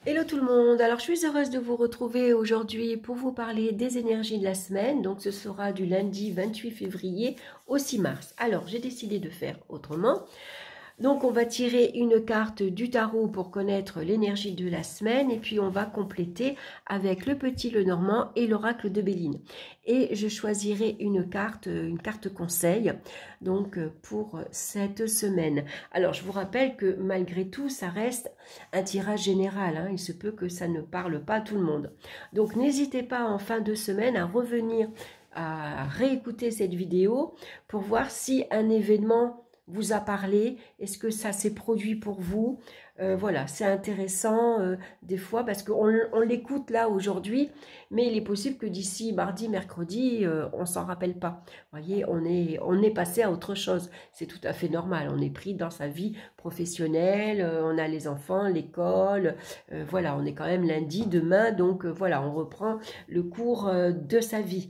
Hello tout le monde, alors je suis heureuse de vous retrouver aujourd'hui pour vous parler des énergies de la semaine. Donc ce sera du lundi 28 février au 6 mars. Alors j'ai décidé de faire autrement. Donc on va tirer une carte du tarot pour connaître l'énergie de la semaine et puis on va compléter avec le petit Lenormand et l'oracle de Béline. Et je choisirai une carte conseil donc pour cette semaine. Alors je vous rappelle que malgré tout ça reste un tirage général, hein. Il se peut que ça ne parle pas à tout le monde. Donc n'hésitez pas en fin de semaine à revenir à réécouter cette vidéo pour voir si un événement vous a parlé, est-ce que ça s'est produit pour vous? Voilà, c'est intéressant des fois parce qu'on l'écoute là aujourd'hui, mais il est possible que d'ici mardi, mercredi, on s'en rappelle pas. Vous voyez, on est passé à autre chose. C'est tout à fait normal, on est pris dans sa vie professionnelle, on a les enfants, l'école, voilà, on est quand même lundi, demain, donc voilà, on reprend le cours de sa vie.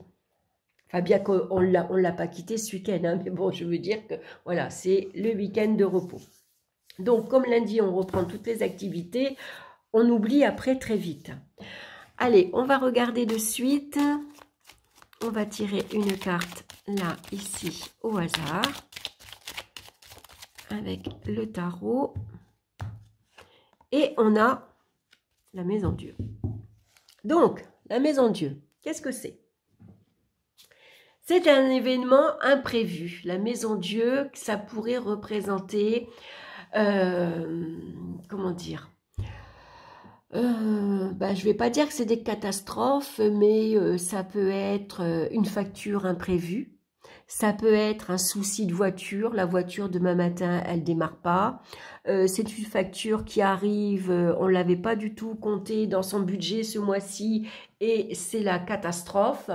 Enfin, bien qu'on ne l'a pas quitté ce week-end, hein, mais bon, je veux dire que voilà, c'est le week-end de repos. Donc, comme lundi, on reprend toutes les activités, on oublie après très vite. Allez, on va regarder de suite. On va tirer une carte là, ici, au hasard, avec le tarot. Et on a la maison Dieu. Donc, la maison Dieu, qu'est-ce que c'est ? C'est un événement imprévu. La maison Dieu, ça pourrait représenter, comment dire, je ne vais pas dire que c'est des catastrophes, mais ça peut être une facture imprévue. Ça peut être un souci de voiture. La voiture demain matin, elle démarre pas. C'est une facture qui arrive, on l'avait pas du tout compté dans son budget ce mois-ci et c'est la catastrophe.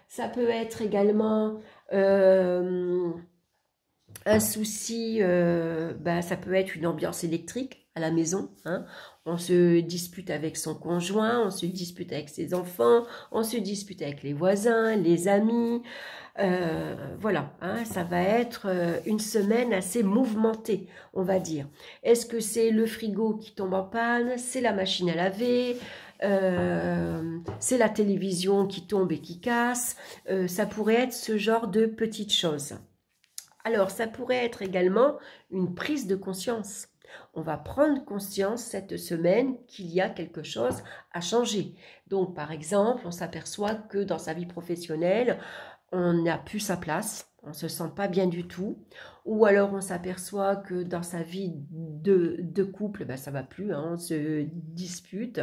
Ça peut être également un souci, ça peut être une ambiance électrique à la maison, hein. On se dispute avec son conjoint, on se dispute avec ses enfants, on se dispute avec les voisins, les amis. Voilà, hein, ça va être une semaine assez mouvementée, on va dire. Est-ce que c'est le frigo qui tombe en panne? C'est la machine à laver? C'est la télévision qui tombe et qui casse? Ça pourrait être ce genre de petites choses. Alors, ça pourrait être également une prise de conscience. On va prendre conscience cette semaine qu'il y a quelque chose à changer. Donc, par exemple, on s'aperçoit que dans sa vie professionnelle, on n'a plus sa place, on ne se sent pas bien du tout, ou alors on s'aperçoit que dans sa vie de couple, ça ne va plus, hein, on se dispute,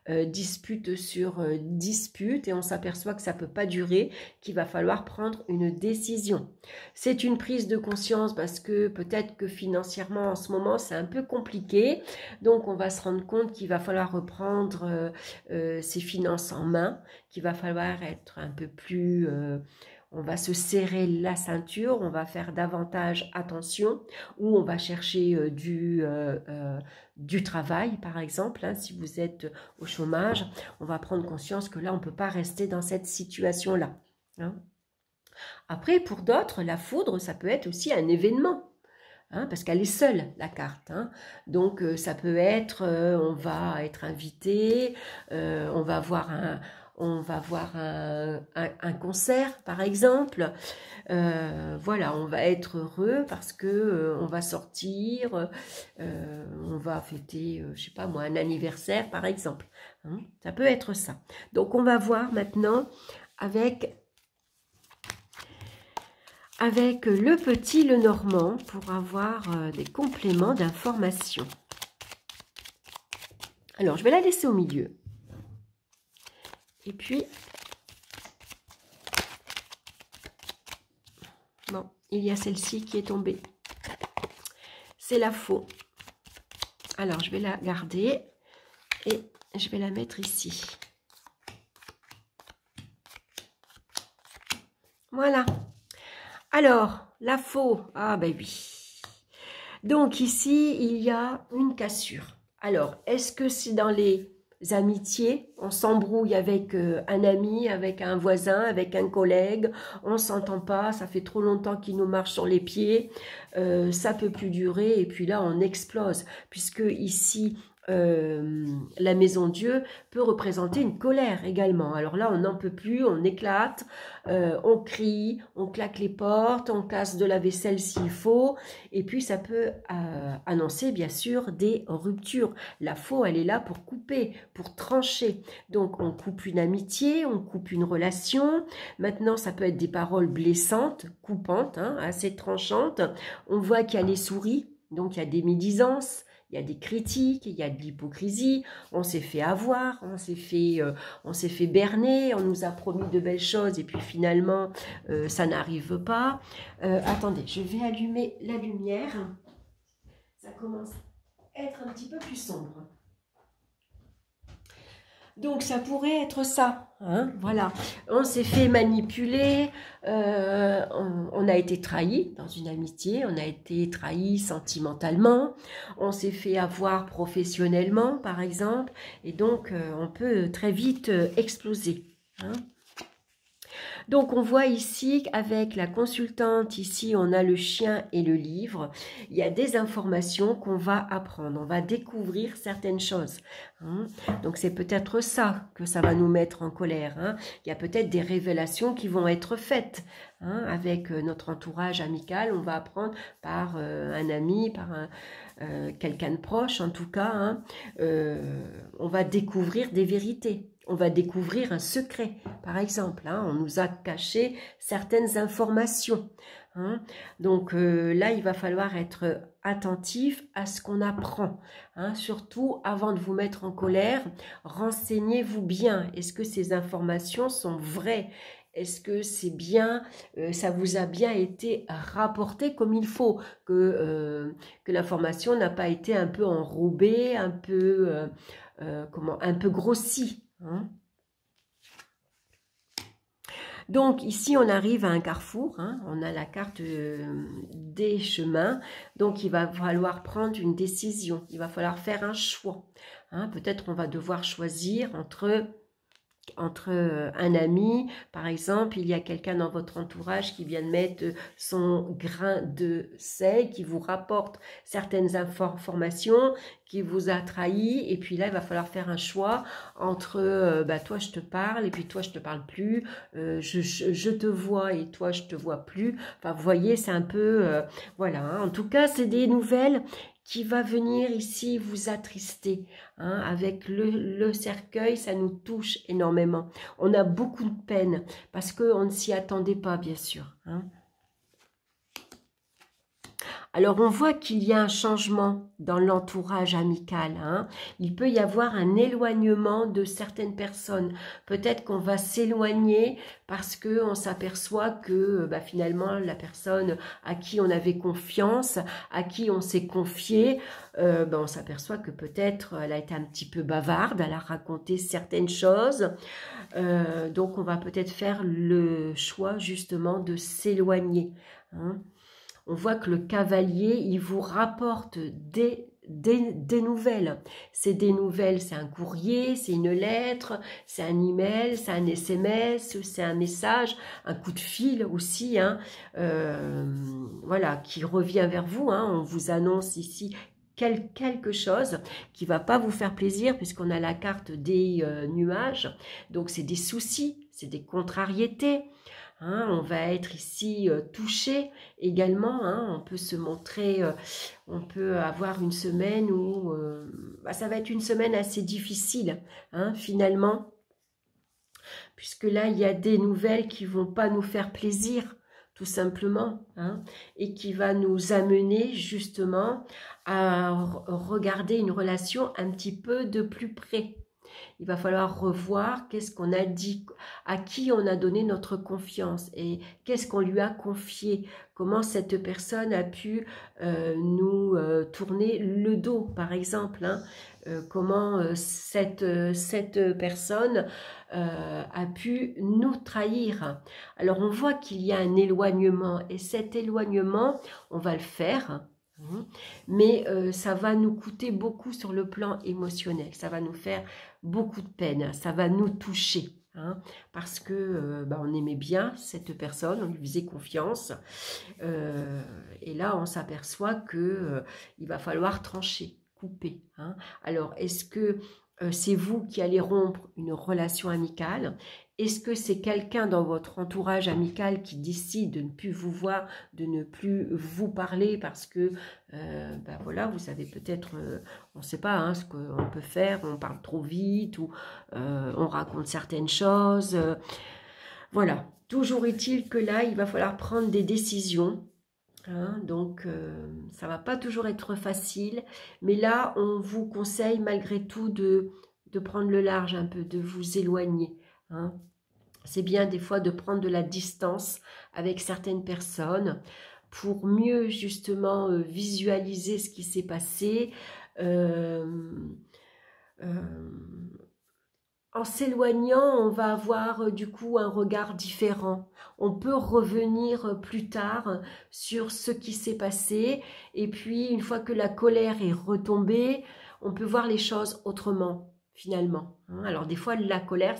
dispute sur dispute, et on s'aperçoit que ça ne peut pas durer, qu'il va falloir prendre une décision. C'est une prise de conscience parce que peut-être que financièrement en ce moment c'est un peu compliqué, donc on va se rendre compte qu'il va falloir reprendre ses finances en main, qu'il va falloir être un peu plus... on va se serrer la ceinture, on va faire davantage attention, ou on va chercher du travail, par exemple, hein, si vous êtes au chômage, on va prendre conscience que là, on ne peut pas rester dans cette situation-là, hein. Après, pour d'autres, la foudre, ça peut être aussi un événement, hein, parce qu'elle est seule, la carte, hein. Donc, ça peut être, on va être invité, on va voir un concert, par exemple. Voilà, on va être heureux parce que on va sortir, on va fêter, je sais pas moi, un anniversaire, par exemple, hein. Ça peut être ça. Donc, on va voir maintenant avec le petit Lenormand pour avoir des compléments d'information. Alors, je vais la laisser au milieu. Et puis, bon, il y a celle-ci qui est tombée. C'est la faux. Alors, je vais la garder et je vais la mettre ici. Voilà. Alors, la faux. Ah ben oui. Donc, ici, il y a une cassure. Alors, est-ce que c'est dans les amitiés? On s'embrouille avec un ami, avec un voisin, avec un collègue, on ne s'entend pas, ça fait trop longtemps qu'il nous marche sur les pieds, ça peut plus durer et puis là on explose puisque ici la maison Dieu peut représenter une colère également. Alors là, on n'en peut plus, on éclate, on crie, on claque les portes, on casse de la vaisselle s'il faut, et puis ça peut annoncer bien sûr des ruptures. La faux, elle est là pour couper, pour trancher. Donc on coupe une amitié, on coupe une relation. Maintenant, ça peut être des paroles blessantes, coupantes, hein, assez tranchantes. On voit qu'il y a les souris, donc il y a des médisances. Il y a des critiques, il y a de l'hypocrisie, on s'est fait avoir, on s'est fait berner, on nous a promis de belles choses et puis finalement ça n'arrive pas. Attendez, je vais allumer la lumière, ça commence à être un petit peu plus sombre. Donc ça pourrait être ça, hein, voilà. On s'est fait manipuler, on a été trahi dans une amitié, on a été trahi sentimentalement, on s'est fait avoir professionnellement par exemple, et donc on peut très vite exploser, hein. Donc on voit ici avec la consultante, ici on a le chien et le livre, il y a des informations qu'on va apprendre, on va découvrir certaines choses, hein. Donc c'est peut-être ça que ça va nous mettre en colère, hein. Il y a peut-être des révélations qui vont être faites, hein, avec notre entourage amical, on va apprendre par un ami, par quelqu'un de proche en tout cas, hein, on va découvrir des vérités. On va découvrir un secret, par exemple, hein, on nous a caché certaines informations, hein. Donc là, il va falloir être attentif à ce qu'on apprend, hein. Surtout, avant de vous mettre en colère, renseignez-vous bien. Est-ce que ces informations sont vraies? Est-ce que c'est bien, ça vous a bien été rapporté comme il faut, que l'information n'a pas été un peu enrobée, un peu, un peu grossie, hein. Donc ici on arrive à un carrefour, hein, on a la carte des chemins, donc il va falloir prendre une décision, il va falloir faire un choix, hein. Peut-être on va devoir choisir entre un ami, par exemple, il y a quelqu'un dans votre entourage qui vient de mettre son grain de sel, qui vous rapporte certaines informations, qui vous a trahi, et puis là, il va falloir faire un choix entre toi, je te parle, et puis toi, je te parle plus, je te vois, et toi, je te vois plus. Enfin, vous voyez, c'est un peu... voilà, hein. En tout cas, c'est des nouvelles qui va venir ici vous attrister, hein. Avec le cercueil, ça nous touche énormément. On a beaucoup de peine parce qu'on ne s'y attendait pas, bien sûr, hein. Alors, on voit qu'il y a un changement dans l'entourage amical, hein. Il peut y avoir un éloignement de certaines personnes. Peut-être qu'on va s'éloigner parce qu'on s'aperçoit que finalement, la personne à qui on avait confiance, à qui on s'est confié, on s'aperçoit que peut-être elle a été un petit peu bavarde, elle a raconté certaines choses. Donc, on va peut-être faire le choix justement de s'éloigner, hein. On voit que le cavalier, il vous rapporte des nouvelles. C'est des nouvelles, c'est un courrier, c'est une lettre, c'est un email, c'est un SMS, c'est un message, un coup de fil aussi, hein, voilà, qui revient vers vous, hein. On vous annonce ici quelque chose qui va pas vous faire plaisir puisqu'on a la carte des nuages. Donc c'est des soucis, c'est des contrariétés. Hein, on va être ici touché également, hein, on peut se montrer, on peut avoir une semaine où ça va être une semaine assez difficile, hein, finalement, puisque là il y a des nouvelles qui vont pas nous faire plaisir, tout simplement, hein, et qui va nous amener justement à regarder une relation un petit peu de plus près. Il va falloir revoir qu'est-ce qu'on a dit, à qui on a donné notre confiance et qu'est-ce qu'on lui a confié, comment cette personne a pu nous tourner le dos, par exemple, hein, comment cette personne a pu nous trahir. Alors on voit qu'il y a un éloignement et cet éloignement, on va le faire. Mais ça va nous coûter beaucoup sur le plan émotionnel, ça va nous faire beaucoup de peine, ça va nous toucher, hein, parce que on aimait bien cette personne, on lui faisait confiance, et là on s'aperçoit que il va falloir trancher, couper. Hein. Alors, est-ce que c'est vous qui allez rompre une relation amicale? Est-ce que c'est quelqu'un dans votre entourage amical qui décide de ne plus vous voir, de ne plus vous parler parce que, ben voilà, vous savez peut-être, on ne sait pas hein, ce qu'on peut faire, on parle trop vite ou on raconte certaines choses. Voilà, toujours est-il que là, il va falloir prendre des décisions. Hein, donc, ça ne va pas toujours être facile. Mais là, on vous conseille malgré tout de prendre le large un peu, de vous éloigner. Hein. C'est bien des fois de prendre de la distance avec certaines personnes pour mieux justement visualiser ce qui s'est passé. En s'éloignant, on va avoir du coup un regard différent. On peut revenir plus tard sur ce qui s'est passé. Et puis, une fois que la colère est retombée, on peut voir les choses autrement, finalement. Alors, des fois, la colère,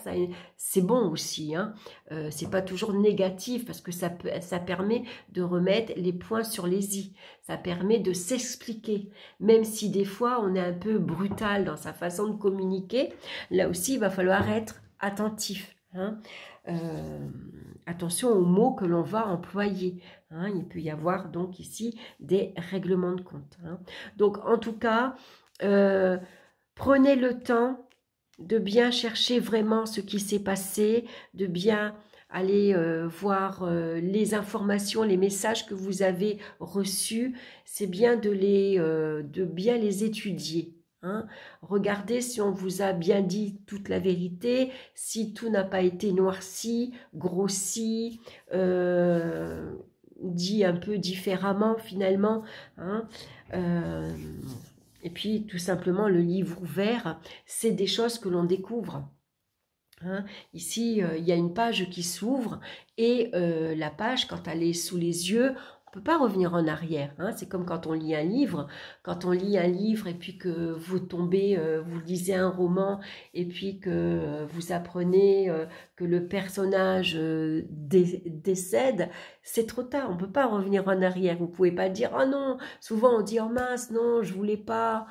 c'est bon aussi. Hein. C'est pas toujours négatif parce que ça permet de remettre les points sur les i. Ça permet de s'expliquer. Même si des fois, on est un peu brutal dans sa façon de communiquer, là aussi, il va falloir être attentif. Hein. Attention aux mots que l'on va employer. Hein. Il peut y avoir donc ici des règlements de compte. Hein. Donc, en tout cas, prenez le temps de bien chercher vraiment ce qui s'est passé, de bien aller voir les informations, les messages que vous avez reçus. C'est bien de bien les étudier. Hein. Regardez si on vous a bien dit toute la vérité, si tout n'a pas été noirci, grossi, dit un peu différemment finalement. Hein. Et puis, tout simplement, le livre ouvert, c'est des choses que l'on découvre. Hein. Ici, il y a une page qui s'ouvre et la page, quand elle est sous les yeux, on ne peut pas revenir en arrière. Hein. C'est comme quand on lit un livre. Quand on lit un livre et puis que vous tombez, vous lisez un roman et puis que vous apprenez que le personnage décède, c'est trop tard. On ne peut pas revenir en arrière. Vous ne pouvez pas dire « Oh non !» Souvent, on dit « Oh mince, non, je ne voulais pas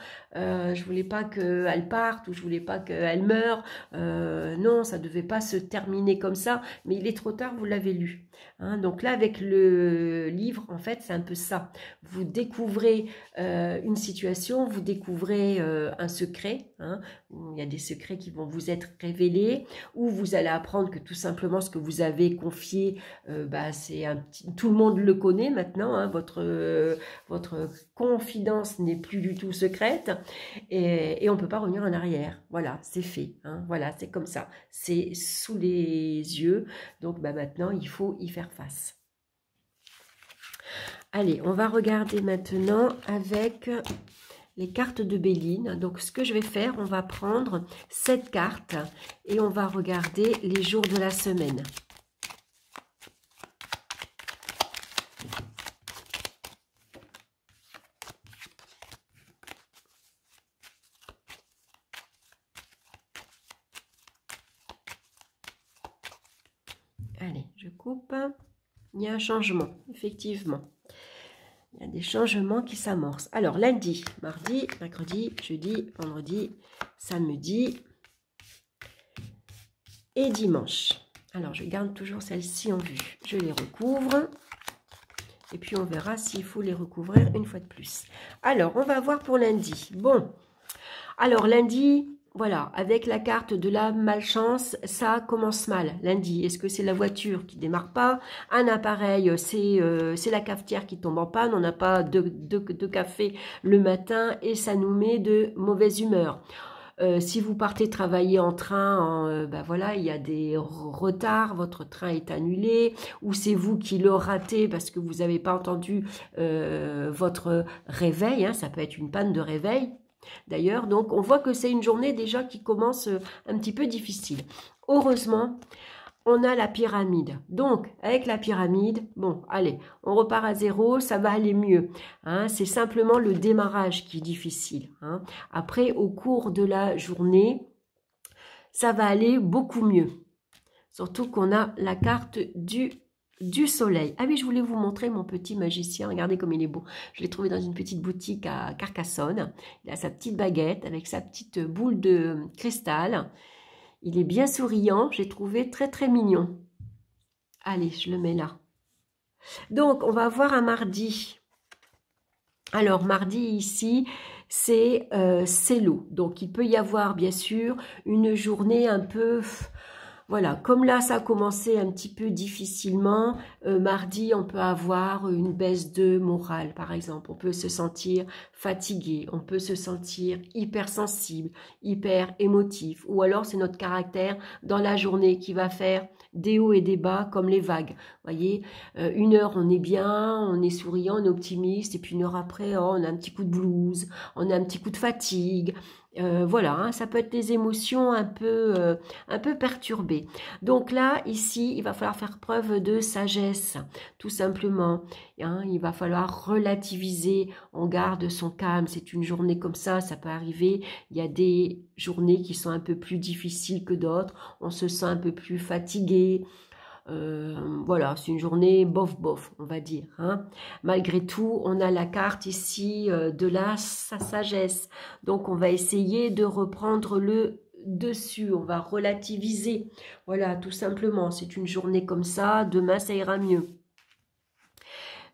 qu'elle parte ou je ne voulais pas qu'elle meure. Non, ça ne devait pas se terminer comme ça. » Mais il est trop tard, vous l'avez lu. Hein. Donc là, avec le livre, en fait, c'est un peu ça. Vous découvrez une situation, vous découvrez un secret. Hein. Il y a des secrets qui vont vous être révélés, ou vous allez apprendre que tout simplement ce que vous avez confié, tout le monde le connaît maintenant. Hein. Votre confidence n'est plus du tout secrète, et on ne peut pas revenir en arrière. Voilà, c'est fait. Hein. Voilà, c'est comme ça. C'est sous les yeux. Donc maintenant, il faut y faire face. Allez, on va regarder maintenant avec les cartes de Béline. Donc, ce que je vais faire, on va prendre cette carte et on va regarder les jours de la semaine. Allez, je coupe. Il y a un changement, effectivement. Il y a des changements qui s'amorcent. Alors, lundi, mardi, mercredi, jeudi, vendredi, samedi et dimanche. Alors, je garde toujours celle-ci en vue. Je les recouvre. Et puis, on verra s'il faut les recouvrir une fois de plus. Alors, on va voir pour lundi. Bon, alors lundi... Voilà, avec la carte de la malchance, ça commence mal. Lundi, est-ce que c'est la voiture qui démarre pas? Un appareil, c'est la cafetière qui tombe en panne. On n'a pas de café le matin et ça nous met de mauvaise humeur. Si vous partez travailler en train, voilà, il y a des retards, votre train est annulé, ou c'est vous qui le ratez parce que vous n'avez pas entendu votre réveil. Hein, ça peut être une panne de réveil. D'ailleurs, donc on voit que c'est une journée déjà qui commence un petit peu difficile. Heureusement, on a la pyramide. Donc, avec la pyramide, bon, allez, on repart à zéro, ça va aller mieux. Hein, c'est simplement le démarrage qui est difficile. Hein. Après, au cours de la journée, ça va aller beaucoup mieux. Surtout qu'on a la carte du du soleil. Ah oui, je voulais vous montrer mon petit magicien. Regardez comme il est beau. Je l'ai trouvé dans une petite boutique à Carcassonne. Il a sa petite baguette avec sa petite boule de cristal. Il est bien souriant. J'ai trouvé très très mignon. Allez, je le mets là. Donc, on va voir un mardi. Alors, mardi ici, c'est l'eau. Donc, il peut y avoir bien sûr une journée un peu... Voilà, comme là, ça a commencé un petit peu difficilement, mardi, on peut avoir une baisse de morale, par exemple. On peut se sentir fatigué, on peut se sentir hypersensible, hyper émotif. Ou alors, c'est notre caractère dans la journée qui va faire des hauts et des bas comme les vagues. Vous voyez, une heure, on est bien, on est souriant, on est optimiste. Et puis une heure après, oh, on a un petit coup de blues, on a un petit coup de fatigue. Voilà, hein, ça peut être des émotions un peu perturbées. Donc là, ici, il va falloir faire preuve de sagesse, tout simplement. Hein, il va falloir relativiser, on garde son calme. C'est une journée comme ça peut arriver. Il y a des journées qui sont un peu plus difficiles que d'autres. On se sent un peu plus fatigué. Voilà, c'est une journée bof, on va dire. Hein. Malgré tout, on a la carte ici de la sagesse. Donc, on va essayer de reprendre le dessus. On va relativiser. Voilà, tout simplement. C'est une journée comme ça. Demain, ça ira mieux.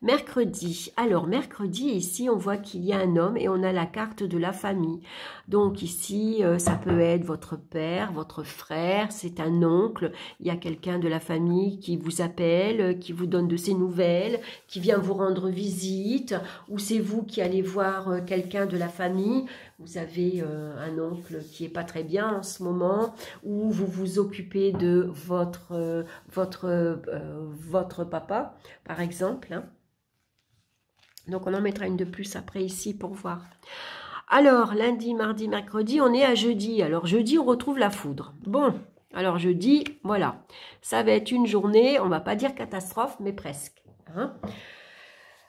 Mercredi. Alors, mercredi, ici, on voit qu'il y a un homme et on a la carte de la famille. Donc, ici, ça peut être votre père, votre frère, c'est un oncle. Il y a quelqu'un de la famille qui vous appelle, qui vous donne de ses nouvelles, qui vient vous rendre visite, ou c'est vous qui allez voir quelqu'un de la famille. Vous avez un oncle qui est pas très bien en ce moment, ou vous vous occupez de votre papa, par exemple, hein. Donc, on en mettra une de plus après ici pour voir. Alors, lundi, mardi, mercredi, on est à jeudi. Alors, jeudi, on retrouve la foudre. Bon, alors jeudi, voilà. Ça va être une journée, on ne va pas dire catastrophe, mais presque. Hein.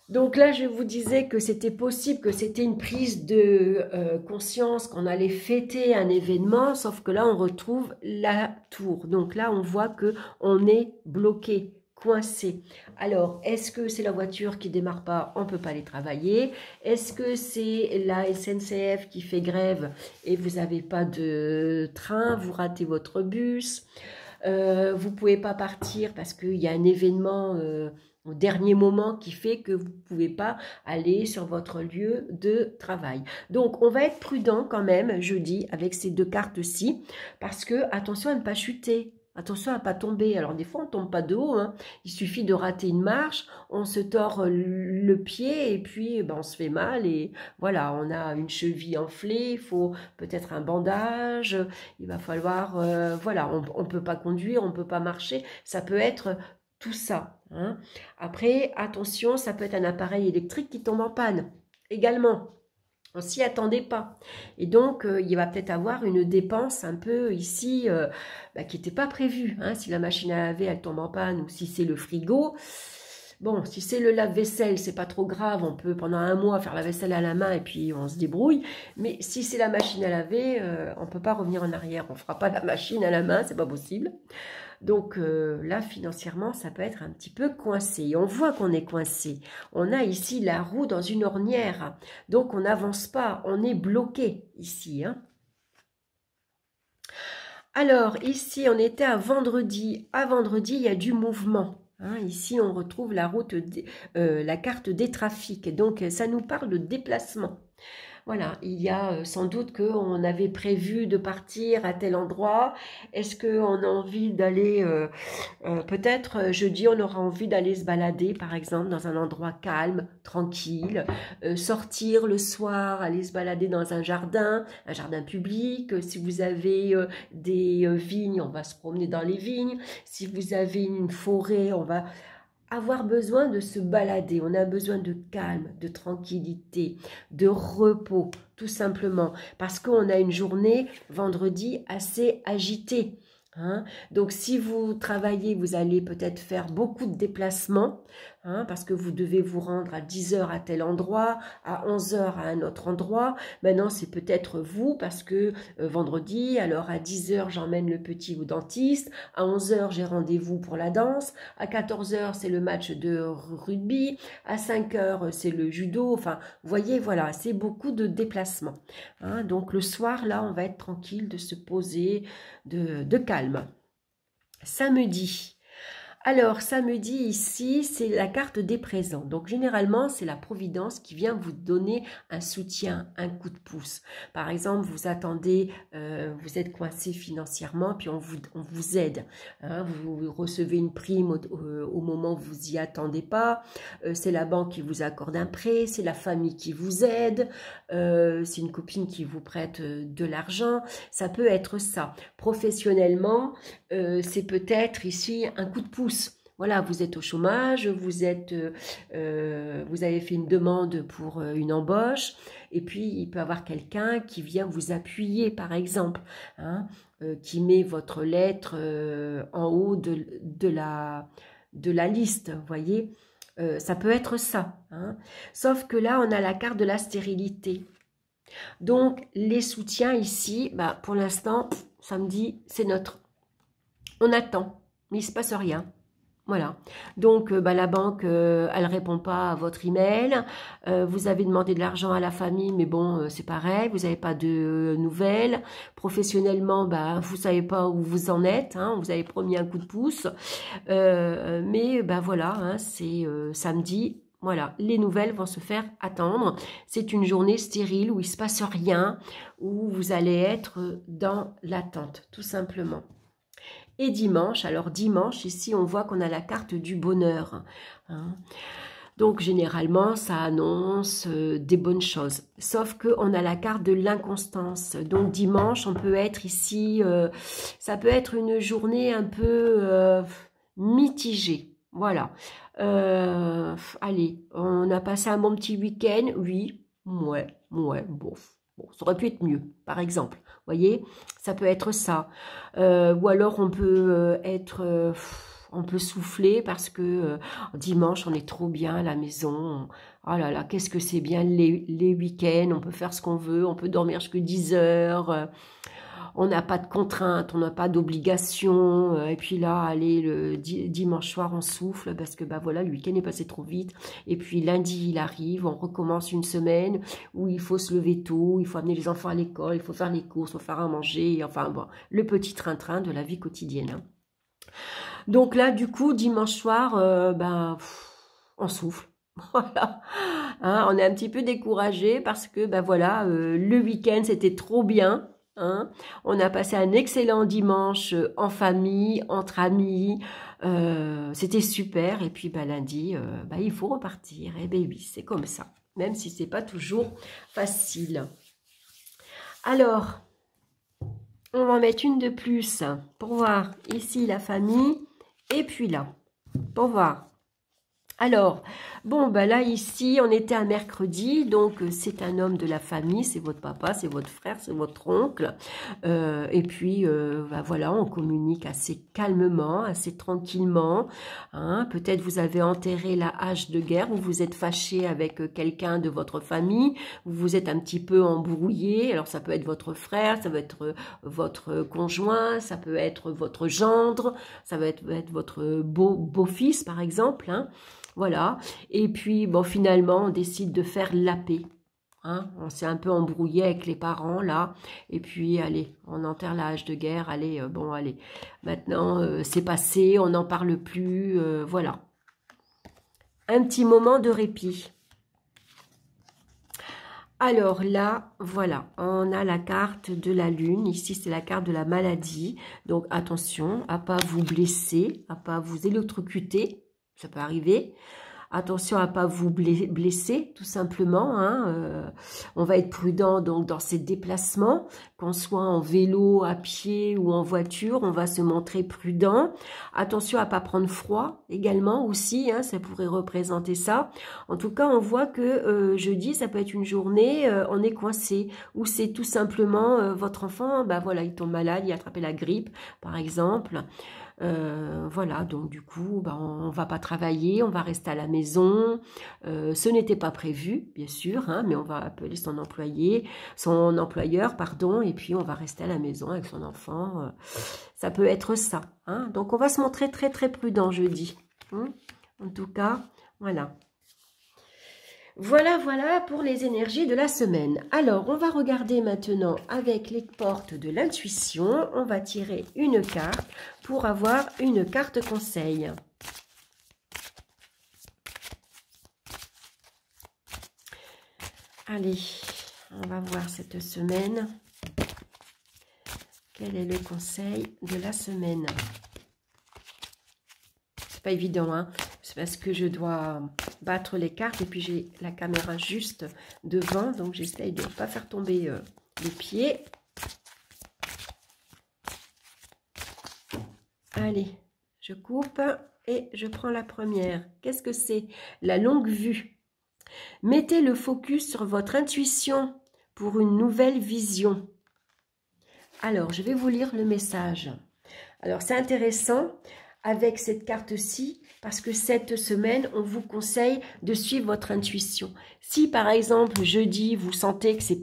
Donc là, je vous disais que c'était possible, que c'était une prise de conscience, qu'on allait fêter un événement, sauf que là, on retrouve la tour. Donc là, on voit qu'on est bloqué, coincé. Alors, est-ce que c'est la voiture qui démarre pas? On ne peut pas aller travailler. Est-ce que c'est la SNCF qui fait grève et vous n'avez pas de train, vous ratez votre bus? Vous ne pouvez pas partir parce qu'il y a un événement au dernier moment qui fait que vous ne pouvez pas aller sur votre lieu de travail. Donc, on va être prudent quand même jeudi avec ces deux cartes-ci parce que attention à ne pas chuter. Attention à ne pas tomber. Alors, des fois, on ne tombe pas de haut. Hein. Il suffit de rater une marche, on se tord le pied et puis ben, on se fait mal. Et voilà, on a une cheville enflée, il faut peut-être un bandage. Il va falloir, voilà, on ne peut pas conduire, on ne peut pas marcher. Ça peut être tout ça. Hein. Après, attention, ça peut être un appareil électrique qui tombe en panne également. On s'y attendait pas. Et donc, il va peut-être avoir une dépense un peu ici qui n'était pas prévue. Hein. Si la machine à laver, elle tombe en panne ou si c'est le frigo. Bon, si c'est le lave-vaisselle, c'est pas trop grave. On peut pendant un mois faire la vaisselle à la main et puis on se débrouille. Mais si c'est la machine à laver, on peut pas revenir en arrière. On fera pas la machine à la main, c'est pas possible. Donc là, financièrement, ça peut être un petit peu coincé. Et on voit qu'on est coincé. On a ici la roue dans une ornière. Donc, on n'avance pas. On est bloqué ici. Hein. Alors, ici, on était à vendredi. À vendredi, il y a du mouvement. Hein. Ici, on retrouve la route, la carte des trafics. Donc, ça nous parle de déplacement. Voilà, il y a sans doute qu'on avait prévu de partir à tel endroit. Est-ce qu'on a envie d'aller, peut-être jeudi, on aura envie d'aller se balader, par exemple, dans un endroit calme, tranquille, sortir le soir, aller se balader dans un jardin public. Si vous avez des vignes, on va se promener dans les vignes. Si vous avez une forêt, on va avoir besoin de se balader, on a besoin de calme, de tranquillité, de repos, tout simplement, parce qu'on a une journée vendredi assez agitée. Hein. Donc, si vous travaillez, vous allez peut-être faire beaucoup de déplacements. hein, parce que vous devez vous rendre à 10 heures à tel endroit, à 11 heures à un autre endroit. Maintenant, c'est peut-être vous, parce que vendredi, alors à 10 heures, j'emmène le petit au dentiste, à 11 heures, j'ai rendez-vous pour la danse, à 14 heures, c'est le match de rugby, à 5 heures, c'est le judo. Enfin, vous voyez, voilà, c'est beaucoup de déplacements. Hein. Donc, le soir, là, on va être tranquille, de se poser, de calme. Samedi. Alors, samedi, ici, c'est la carte des présents. Donc, généralement, c'est la Providence qui vient vous donner un soutien, un coup de pouce. Par exemple, vous attendez, vous êtes coincé financièrement, puis on vous aide. Hein, vous recevez une prime au moment où vous y attendez pas. C'est la banque qui vous accorde un prêt, c'est la famille qui vous aide, c'est une copine qui vous prête de l'argent. Ça peut être ça. Professionnellement, c'est peut-être ici un coup de pouce. Voilà, vous êtes au chômage, vous avez fait une demande pour une embauche, et puis il peut y avoir quelqu'un qui vient vous appuyer, par exemple, hein, qui met votre lettre en haut de la liste, vous voyez. Ça peut être ça. Hein. Sauf que là, on a la carte de la stérilité. Donc, les soutiens ici, bah, pour l'instant, samedi, c'est neutre. On attend, mais il ne se passe rien. Voilà. Donc, bah, la banque, elle répond pas à votre email. Vous avez demandé de l'argent à la famille, mais bon, c'est pareil. Vous n'avez pas de nouvelles. Professionnellement, bah, vous savez pas où vous en êtes. Hein, vous avez promis un coup de pouce. Mais bah, voilà, hein, c'est samedi. Voilà, les nouvelles vont se faire attendre. C'est une journée stérile où il ne se passe rien, où vous allez être dans l'attente, tout simplement. Et dimanche, alors dimanche, ici, on voit qu'on a la carte du bonheur. Hein. Donc, généralement, ça annonce des bonnes choses. Sauf qu'on a la carte de l'inconstance. Donc, dimanche, on peut être ici, ça peut être une journée un peu mitigée. Voilà. Allez, on a passé un bon petit week-end. Oui, ouais, bof. Bon, ça aurait pu être mieux, par exemple. Vous voyez, ça peut être ça. Ou alors, on peut on peut souffler parce que dimanche, on est trop bien à la maison. Oh là là, qu'est-ce que c'est bien les week-ends. On peut faire ce qu'on veut, on peut dormir jusqu'à 10 heures. On n'a pas de contraintes, on n'a pas d'obligations. Et puis là, allez, le dimanche soir, on souffle parce que bah voilà, le week-end est passé trop vite. Et puis lundi, il arrive, on recommence une semaine où il faut se lever tôt, il faut amener les enfants à l'école, il faut faire les courses, il faut faire à manger. Enfin bon, le petit train-train de la vie quotidienne. Hein. Donc là, du coup, dimanche soir, on souffle. Voilà, hein, on est un petit peu découragé parce que ben voilà, le week-end c'était trop bien. Hein. On a passé un excellent dimanche en famille, entre amis, c'était super. Et puis ben, lundi, il faut repartir. Et ben oui, c'est comme ça, même si c'est pas toujours facile. Alors, on va en mettre une de plus pour voir ici la famille et puis là, pour voir. Alors, bon, ben là, ici, on était un mercredi, donc c'est un homme de la famille, c'est votre papa, c'est votre frère, c'est votre oncle. Et puis, voilà, on communique assez calmement, assez tranquillement. Hein. Peut-être vous avez enterré la hache de guerre, ou vous êtes fâché avec quelqu'un de votre famille, vous vous êtes un petit peu embrouillé. Alors, ça peut être votre frère, ça peut être votre conjoint, ça peut être votre gendre, ça va être votre beau-fils, par exemple, hein. Voilà, et puis bon, finalement on décide de faire la paix. Hein. On s'est un peu embrouillé avec les parents là, et puis allez, on enterre la hache de guerre, allez, bon allez, maintenant c'est passé, on n'en parle plus, voilà. Un petit moment de répit. Alors là, voilà, on a la carte de la lune, ici c'est la carte de la maladie, donc attention à ne pas vous blesser, à ne pas vous électrocuter. Ça peut arriver. Attention à ne pas vous blesser, tout simplement. Hein. On va être prudent donc dans ces déplacements, qu'on soit en vélo, à pied ou en voiture, on va se montrer prudent. Attention à ne pas prendre froid également aussi, hein, ça pourrait représenter ça. En tout cas, on voit que jeudi, ça peut être une journée, on est coincé, ou c'est tout simplement votre enfant, bah voilà, il tombe malade, il a attrapé la grippe, par exemple. Voilà, donc du coup, ben, on va pas travailler, on va rester à la maison. Ce n'était pas prévu, bien sûr, hein, mais on va appeler son employeur, pardon, et puis on va rester à la maison avec son enfant. Ça peut être ça. Hein. Donc on va se montrer très très prudent jeudi. Hein. En tout cas, voilà. Voilà pour les énergies de la semaine. Alors, on va regarder maintenant avec les portes de l'intuition. On va tirer une carte pour avoir une carte conseil. Allez, on va voir cette semaine. Quel est le conseil de la semaine? C'est pas évident, hein? C'est parce que je dois battre les cartes et puis j'ai la caméra juste devant, donc j'essaye de ne pas faire tomber les pieds. Allez, je coupe et je prends la première. Qu'est-ce que c'est? La longue vue. Mettez le focus sur votre intuition pour une nouvelle vision. Alors, je vais vous lire le message. Alors, c'est intéressant avec cette carte-ci, parce que cette semaine, on vous conseille de suivre votre intuition. Si, par exemple, jeudi, vous sentez que c'est...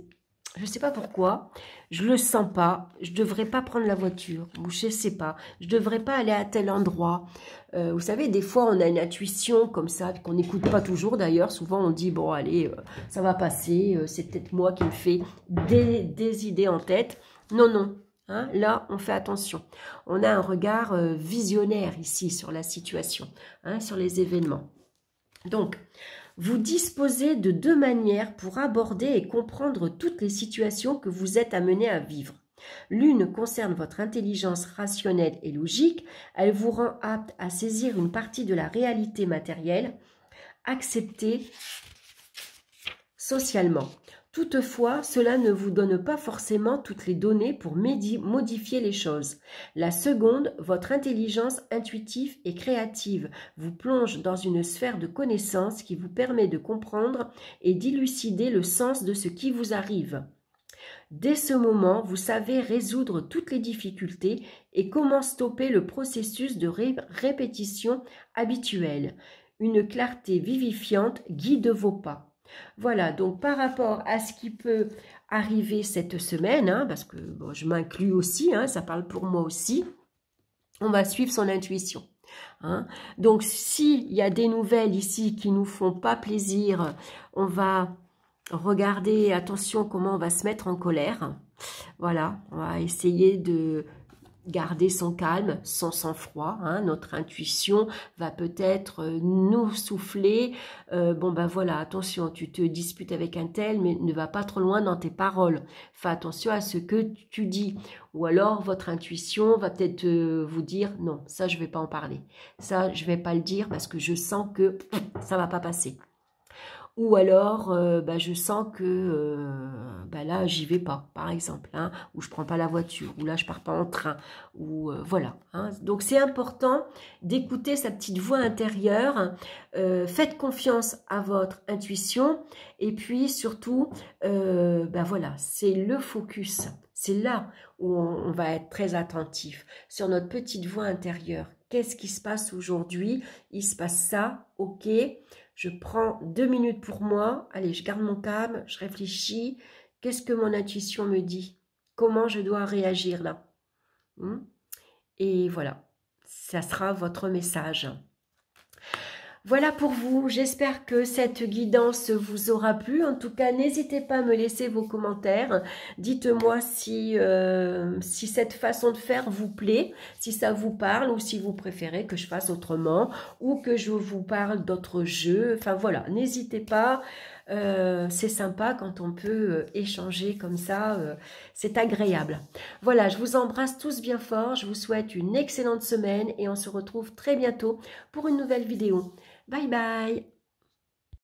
Je ne sais pas pourquoi, je ne le sens pas, je ne devrais pas prendre la voiture, ou je ne sais pas, je ne devrais pas aller à tel endroit. Vous savez, des fois, on a une intuition comme ça, qu'on n'écoute pas toujours d'ailleurs. Souvent, on dit, bon, allez, ça va passer, c'est peut-être moi qui me fais des idées en tête. Non, non. Hein, là, on fait attention. On a un regard visionnaire ici sur la situation, hein, sur les événements. Donc, vous disposez de deux manières pour aborder et comprendre toutes les situations que vous êtes amené à vivre. L'une concerne votre intelligence rationnelle et logique. Elle vous rend apte à saisir une partie de la réalité matérielle, acceptée socialement. Toutefois, cela ne vous donne pas forcément toutes les données pour modifier les choses. La seconde, votre intelligence intuitive et créative, vous plonge dans une sphère de connaissances qui vous permet de comprendre et d'élucider le sens de ce qui vous arrive. Dès ce moment, vous savez résoudre toutes les difficultés et comment stopper le processus de répétition habituelle. Une clarté vivifiante guide vos pas. Voilà, donc par rapport à ce qui peut arriver cette semaine, hein, parce que bon, je m'inclus aussi, hein, ça parle pour moi aussi, on va suivre son intuition. Hein. Donc s'il y a des nouvelles ici qui nous font pas plaisir, on va regarder, attention comment on va se mettre en colère. Voilà, on va essayer de garder son calme, son sang-froid. Hein. Notre intuition va peut-être nous souffler. Bon ben voilà, attention, tu te disputes avec un tel, mais ne va pas trop loin dans tes paroles. Fais attention à ce que tu dis. Ou alors, votre intuition va peut-être vous dire, non, ça je ne vais pas en parler. Ça, je ne vais pas le dire parce que je sens que ça ne va pas passer. Ou alors, je sens que là, j'y vais pas, par exemple, hein, ou je prends pas la voiture, ou là, je pars pas en train, ou voilà. Hein. Donc, c'est important d'écouter sa petite voix intérieure. Faites confiance à votre intuition. Et puis, surtout, voilà, c'est le focus. C'est là où on va être très attentif sur notre petite voix intérieure. Qu'est-ce qui se passe aujourd'hui? Il se passe ça, ok. Je prends 2 minutes pour moi. Allez, je garde mon calme, je réfléchis. Qu'est-ce que mon intuition me dit? Comment je dois réagir là? Et voilà, ça sera votre message. Voilà pour vous, j'espère que cette guidance vous aura plu. En tout cas, n'hésitez pas à me laisser vos commentaires. Dites-moi si cette façon de faire vous plaît, si ça vous parle ou si vous préférez que je fasse autrement ou que je vous parle d'autres jeux. Enfin voilà, n'hésitez pas. C'est sympa quand on peut échanger comme ça, c'est agréable. Voilà, je vous embrasse tous bien fort, je vous souhaite une excellente semaine et on se retrouve très bientôt pour une nouvelle vidéo. Bye bye!